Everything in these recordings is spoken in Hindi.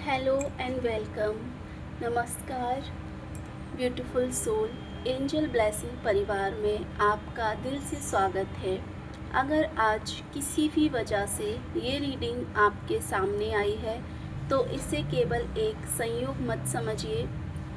Hello and welcome. नमस्कार ब्यूटीफुल सोल एंजल ब्लेसिंग परिवार में आपका दिल से स्वागत है। अगर आज किसी भी वजह से ये रीडिंग आपके सामने आई है तो इसे केवल एक संयोग मत समझिए।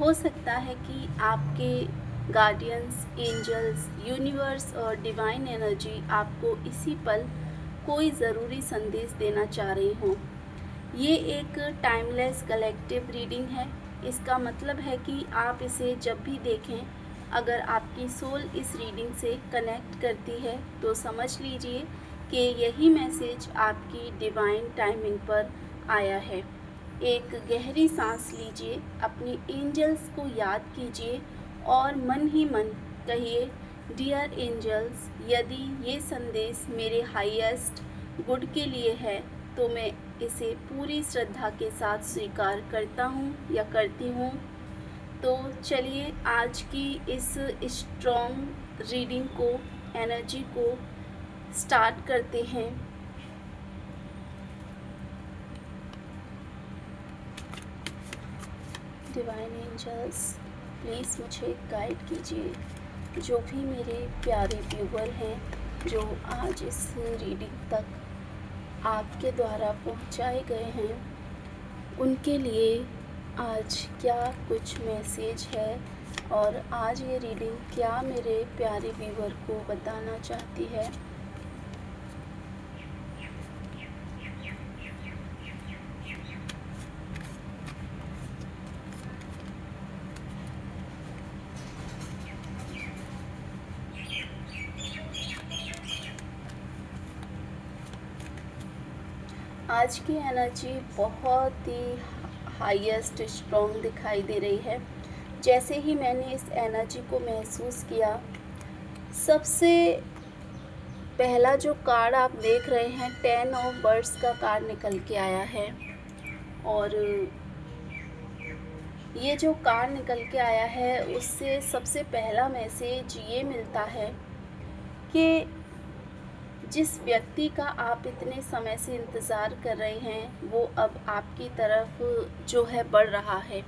हो सकता है कि आपके गार्डियंस, एंजल्स, यूनिवर्स और डिवाइन एनर्जी आपको इसी पल कोई ज़रूरी संदेश देना चाह रही हों। ये एक टाइमलेस कलेक्टिव रीडिंग है। इसका मतलब है कि आप इसे जब भी देखें, अगर आपकी सोल इस रीडिंग से कनेक्ट करती है तो समझ लीजिए कि यही मैसेज आपकी डिवाइन टाइमिंग पर आया है। एक गहरी सांस लीजिए, अपनी एंजल्स को याद कीजिए और मन ही मन कहिए, डियर एंजल्स, यदि ये संदेश मेरे हाईएस्ट गुड के लिए है तो मैं इसे पूरी श्रद्धा के साथ स्वीकार करता हूँ या करती हूँ। तो चलिए आज की इस स्ट्रॉन्ग रीडिंग को, एनर्जी को स्टार्ट करते हैं। डिवाइन एंजल्स, प्लीज़ मुझे गाइड कीजिए। जो भी मेरे प्यारे व्यूवर हैं जो आज इस रीडिंग तक आपके द्वारा पहुंचाए गए हैं, उनके लिए आज क्या कुछ मैसेज है और आज ये रीडिंग क्या मेरे प्यारे व्यूवर को बताना चाहती है। आज की एनर्जी बहुत ही हाईएस्ट स्ट्रॉन्ग दिखाई दे रही है। जैसे ही मैंने इस एनर्जी को महसूस किया, सबसे पहला जो कार्ड आप देख रहे हैं, 10 ऑफ बर्ड्स का कार्ड निकल के आया है। और ये जो कार्ड निकल के आया है उससे सबसे पहला मैसेज ये मिलता है कि जिस व्यक्ति का आप इतने समय से इंतज़ार कर रहे हैं वो अब आपकी तरफ जो है बढ़ रहा है।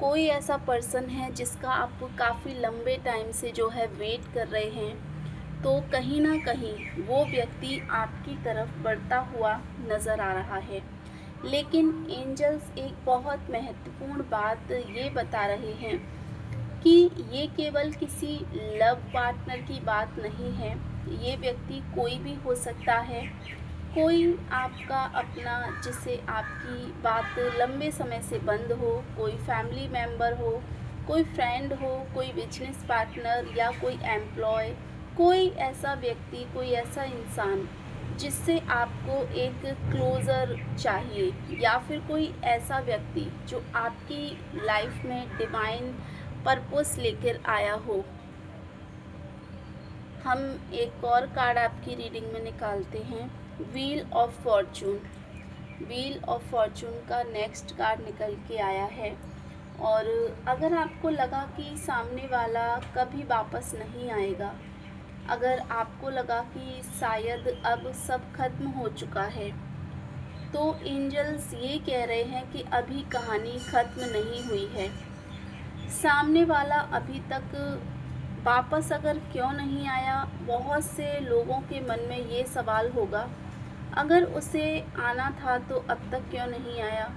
कोई ऐसा पर्सन है जिसका आप काफ़ी लंबे टाइम से जो है वेट कर रहे हैं, तो कहीं ना कहीं वो व्यक्ति आपकी तरफ बढ़ता हुआ नज़र आ रहा है। लेकिन एंजल्स एक बहुत महत्वपूर्ण बात ये बता रहे हैं कि ये केवल किसी लव पार्टनर की बात नहीं है। ये व्यक्ति कोई भी हो सकता है, कोई आपका अपना जिससे आपकी बात लंबे समय से बंद हो, कोई फैमिली मेम्बर हो, कोई फ्रेंड हो, कोई बिजनेस पार्टनर या कोई एम्प्लॉय, कोई ऐसा व्यक्ति, कोई ऐसा इंसान जिससे आपको एक क्लोज़र चाहिए, या फिर कोई ऐसा व्यक्ति जो आपकी लाइफ में डिवाइन पर्पस लेकर आया हो। हम एक और कार्ड आपकी रीडिंग में निकालते हैं, wheel of Fortune. Wheel of Fortune का नेक्स्ट कार्ड निकल के आया है। और अगर आपको लगा कि सामने वाला कभी वापस नहीं आएगा, अगर आपको लगा कि शायद अब सब खत्म हो चुका है, तो एंजल्स ये कह रहे हैं कि अभी कहानी ख़त्म नहीं हुई है। सामने वाला अभी तक वापस अगर क्यों नहीं आया, बहुत से लोगों के मन में ये सवाल होगा, अगर उसे आना था तो अब तक क्यों नहीं आया।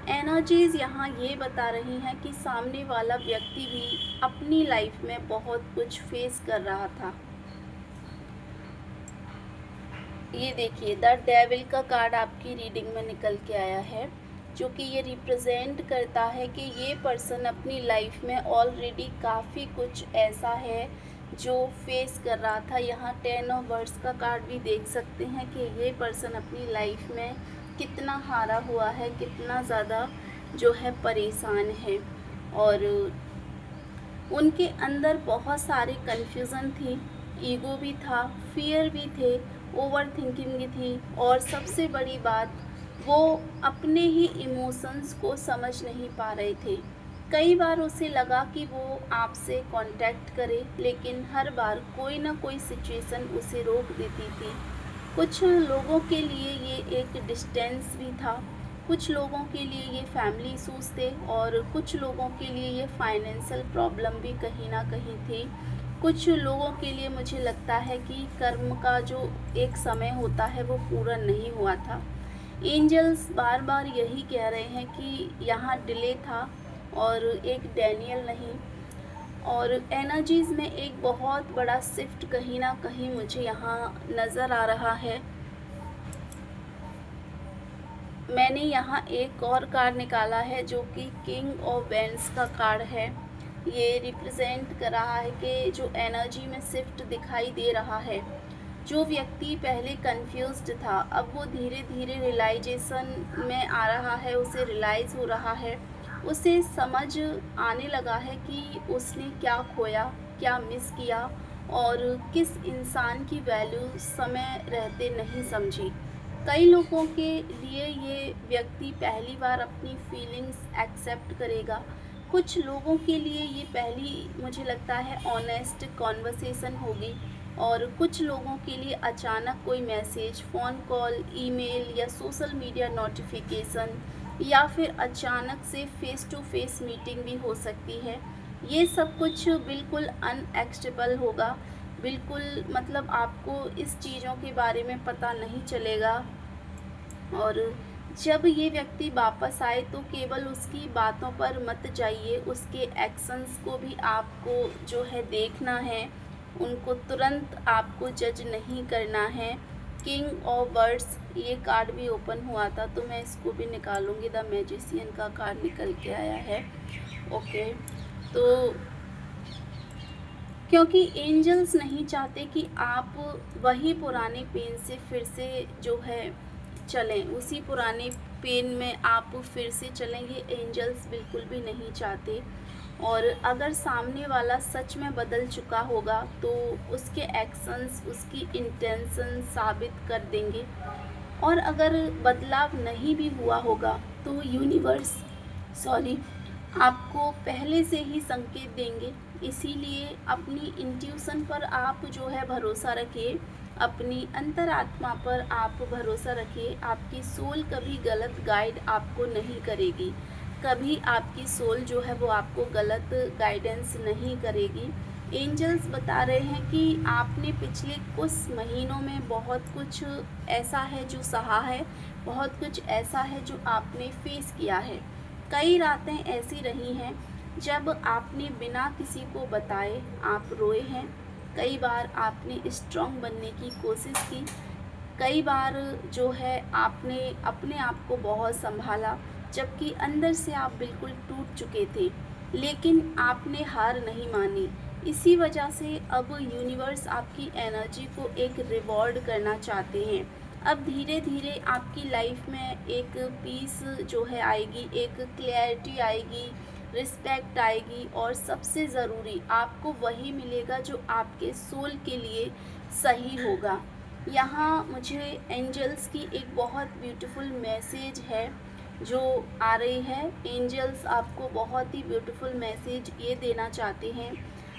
एनर्जीज़ यहाँ ये बता रही हैं कि सामने वाला व्यक्ति भी अपनी लाइफ में बहुत कुछ फेस कर रहा था। ये देखिए, द डेविल का कार्ड आपकी रीडिंग में निकल के आया है, जो कि ये रिप्रेजेंट करता है कि ये पर्सन अपनी लाइफ में ऑलरेडी काफ़ी कुछ ऐसा है जो फेस कर रहा था। यहाँ 10 ऑफ वर्ड्स का कार्ड भी देख सकते हैं कि ये पर्सन अपनी लाइफ में कितना हारा हुआ है, कितना ज़्यादा जो है परेशान है। और उनके अंदर बहुत सारी कन्फ्यूज़न थी, ईगो भी था, फियर भी थे, ओवर थिंकिंग भी थी, और सबसे बड़ी बात, वो अपने ही इमोशंस को समझ नहीं पा रहे थे। कई बार उसे लगा कि वो आपसे कांटेक्ट करे, लेकिन हर बार कोई ना कोई सिचुएशन उसे रोक देती थी। कुछ लोगों के लिए ये एक डिस्टेंस भी था, कुछ लोगों के लिए ये फैमिली इशूज़ थे और कुछ लोगों के लिए ये फाइनेंशियल प्रॉब्लम भी कहीं ना कहीं थी। कुछ लोगों के लिए मुझे लगता है कि कर्म का जो एक समय होता है वो पूरा नहीं हुआ था। एंजल्स बार बार यही कह रहे हैं कि यहाँ डिले था और एक डैनियल नहीं, और एनर्जीज़ में एक बहुत बड़ा शिफ्ट कहीं ना कहीं मुझे यहाँ नज़र आ रहा है। मैंने यहाँ एक और कार्ड निकाला है जो कि किंग ऑफ वैंड्स का कार्ड है। ये रिप्रेजेंट कर रहा है कि जो एनर्जी में शिफ्ट दिखाई दे रहा है, जो व्यक्ति पहले कंफ्यूज्ड था अब वो धीरे धीरे रियलाइजेशन में आ रहा है, उसे रियलाइज़ हो रहा है, उसे समझ आने लगा है कि उसने क्या खोया, क्या मिस किया और किस इंसान की वैल्यू समय रहते नहीं समझी। कई लोगों के लिए ये व्यक्ति पहली बार अपनी फीलिंग्स एक्सेप्ट करेगा। कुछ लोगों के लिए ये पहली, मुझे लगता है, ऑनेस्ट कॉन्वर्सेशन होगी और कुछ लोगों के लिए अचानक कोई मैसेज, फ़ोन कॉल, ईमेल या सोशल मीडिया नोटिफिकेशन या फिर अचानक से फ़ेस टू फेस मीटिंग भी हो सकती है। ये सब कुछ बिल्कुल अनएक्सपेक्टेबल होगा। बिल्कुल मतलब आपको इस चीज़ों के बारे में पता नहीं चलेगा, और जब ये व्यक्ति वापस आए तो केवल उसकी बातों पर मत जाइए, उसके एक्शंस को भी आपको जो है देखना है, उनको तुरंत आपको जज नहीं करना है। किंग ऑफ वर्ड्स ये कार्ड भी ओपन हुआ था तो मैं इसको भी निकालूंगी। द मैजिशियन का कार्ड निकल के आया है। ओके, तो क्योंकि एंजल्स नहीं चाहते कि आप वही पुराने पेन से फिर से जो है चलें, उसी पुराने पेन में आप फिर से चलें, ये एंजल्स बिल्कुल भी नहीं चाहते। और अगर सामने वाला सच में बदल चुका होगा तो उसके एक्शंस, उसकी इंटेंशन साबित कर देंगे, और अगर बदलाव नहीं भी हुआ होगा तो यूनिवर्स आपको पहले से ही संकेत देंगे। इसीलिए अपनी इंट्यूशन पर आप जो है भरोसा रखिए, अपनी अंतरात्मा पर आप भरोसा रखिए। आपकी सोल कभी गलत गाइड आपको नहीं करेगी, कभी आपकी सोल जो है वो आपको गलत गाइडेंस नहीं करेगी। एंजल्स बता रहे हैं कि आपने पिछले कुछ महीनों में बहुत कुछ ऐसा है जो सहा है, बहुत कुछ ऐसा है जो आपने फेस किया है। कई रातें ऐसी रही हैं जब आपने बिना किसी को बताए आप रोए हैं। कई बार आपने स्ट्रॉन्ग बनने की कोशिश की, कई बार जो है आपने अपने आप को बहुत संभाला, जबकि अंदर से आप बिल्कुल टूट चुके थे, लेकिन आपने हार नहीं मानी। इसी वजह से अब यूनिवर्स आपकी एनर्जी को एक रिवॉर्ड करना चाहते हैं। अब धीरे धीरे आपकी लाइफ में एक पीस जो है आएगी, एक क्लैरिटी आएगी, रिस्पेक्ट आएगी, और सबसे ज़रूरी आपको वही मिलेगा जो आपके सोल के लिए सही होगा। यहाँ मुझे एंजल्स की एक बहुत ब्यूटीफुल मैसेज है जो आ रही है। एंजल्स आपको बहुत ही ब्यूटीफुल मैसेज ये देना चाहते हैं,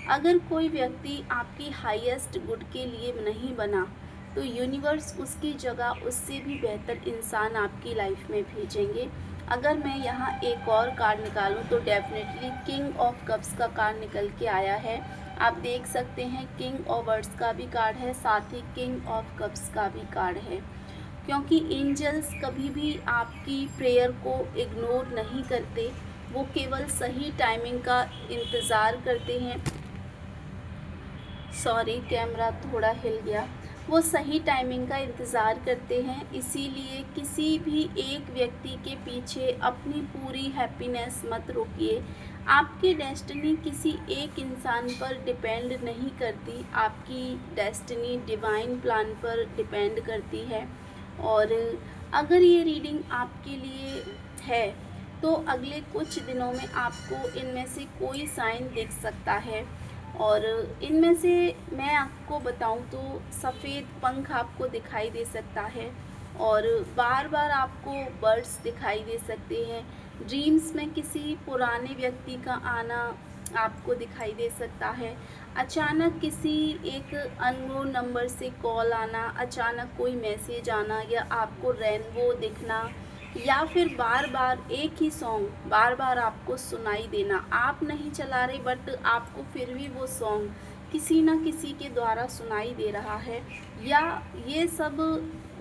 अगर कोई व्यक्ति आपकी हाईएस्ट गुड के लिए नहीं बना तो यूनिवर्स उसकी जगह उससे भी बेहतर इंसान आपकी लाइफ में भेजेंगे। अगर मैं यहाँ एक और कार्ड निकालूं तो डेफिनेटली किंग ऑफ कप्स का कार्ड निकल के आया है। आप देख सकते हैं किंग ऑफ वर्ड्स का भी कार्ड है, साथ ही किंग ऑफ कप्स का भी कार्ड है। क्योंकि एंजल्स कभी भी आपकी प्रेयर को इग्नोर नहीं करते, वो केवल सही टाइमिंग का इंतज़ार करते हैं। कैमरा थोड़ा हिल गया। वो सही टाइमिंग का इंतज़ार करते हैं, इसीलिए किसी भी एक व्यक्ति के पीछे अपनी पूरी हैप्पीनेस मत रोकिए। आपकी डेस्टिनी किसी एक इंसान पर डिपेंड नहीं करती, आपकी डेस्टिनी डिवाइन प्लान पर डिपेंड करती है। और अगर ये रीडिंग आपके लिए है तो अगले कुछ दिनों में आपको इनमें से कोई साइन दिख सकता है, और इनमें से मैं आपको बताऊं तो सफ़ेद पंख आपको दिखाई दे सकता है, और बार बार आपको बर्ड्स दिखाई दे सकते हैं। ड्रीम्स में किसी पुराने व्यक्ति का आना आपको दिखाई दे सकता है। अचानक किसी एक अननोन नंबर से कॉल आना, अचानक कोई मैसेज आना, या आपको रेनबो दिखना, या फिर बार बार एक ही सॉन्ग बार बार आपको सुनाई देना, आप नहीं चला रहे बट आपको फिर भी वो सॉन्ग किसी न किसी के द्वारा सुनाई दे रहा है। या ये सब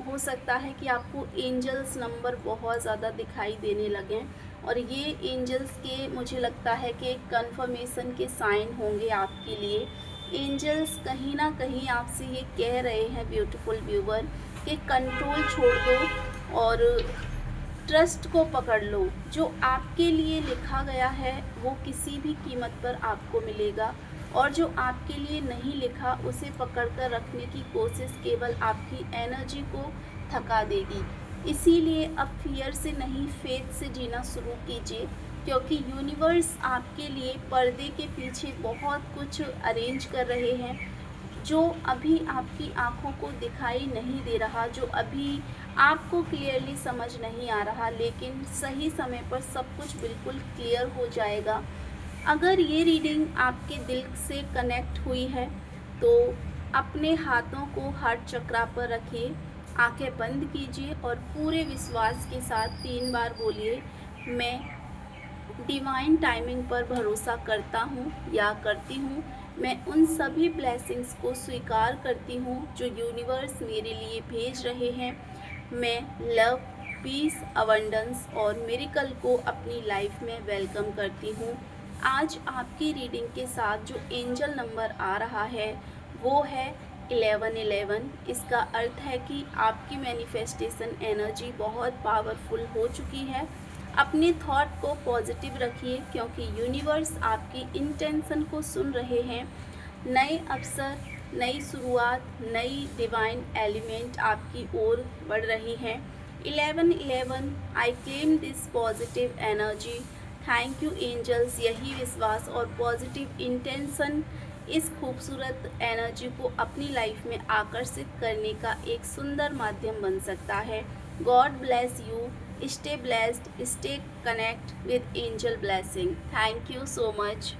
हो सकता है कि आपको एंजल्स नंबर बहुत ज़्यादा दिखाई देने लगें, और ये एंजल्स के मुझे लगता है कि कंफर्मेशन के साइन होंगे आपके लिए। एंजल्स कहीं ना कहीं आपसे ये कह रहे हैं ब्यूटीफुल व्यूवर कि कंट्रोल छोड़ दो और ट्रस्ट को पकड़ लो। जो आपके लिए लिखा गया है वो किसी भी कीमत पर आपको मिलेगा, और जो आपके लिए नहीं लिखा उसे पकड़ कर रखने की कोशिश केवल आपकी एनर्जी को थका देगी। इसीलिए अब फियर से नहीं, फेथ से जीना शुरू कीजिए, क्योंकि यूनिवर्स आपके लिए पर्दे के पीछे बहुत कुछ अरेंज कर रहे हैं जो अभी आपकी आंखों को दिखाई नहीं दे रहा, जो अभी आपको क्लियरली समझ नहीं आ रहा, लेकिन सही समय पर सब कुछ बिल्कुल क्लियर हो जाएगा। अगर ये रीडिंग आपके दिल से कनेक्ट हुई है तो अपने हाथों को हार्ट चक्रा पर रखिए, आंखें बंद कीजिए और पूरे विश्वास के साथ 3 बार बोलिए, मैं डिवाइन टाइमिंग पर भरोसा करता हूँ या करती हूँ। मैं उन सभी ब्लेसिंग्स को स्वीकार करती हूँ जो यूनिवर्स मेरे लिए भेज रहे हैं। मैं लव, पीस, अबंडेंस और मिरेकल को अपनी लाइफ में वेलकम करती हूँ। आज आपकी रीडिंग के साथ जो एंजल नंबर आ रहा है वो है 1111। इसका अर्थ है कि आपकी मैनिफेस्टेशन एनर्जी बहुत पावरफुल हो चुकी है। अपने थॉट को पॉजिटिव रखिए, क्योंकि यूनिवर्स आपकी इंटेंशन को सुन रहे हैं। नए अवसर, नई शुरुआत, नई डिवाइन एलिमेंट आपकी ओर बढ़ रही हैं। 1111, I claim this positive energy. Thank you angels. यही विश्वास और पॉजिटिव इंटेंशन इस खूबसूरत एनर्जी को अपनी लाइफ में आकर्षित करने का एक सुंदर माध्यम बन सकता है। God bless you. Stay blessed, stay connect with angel blessing. Thank you so much.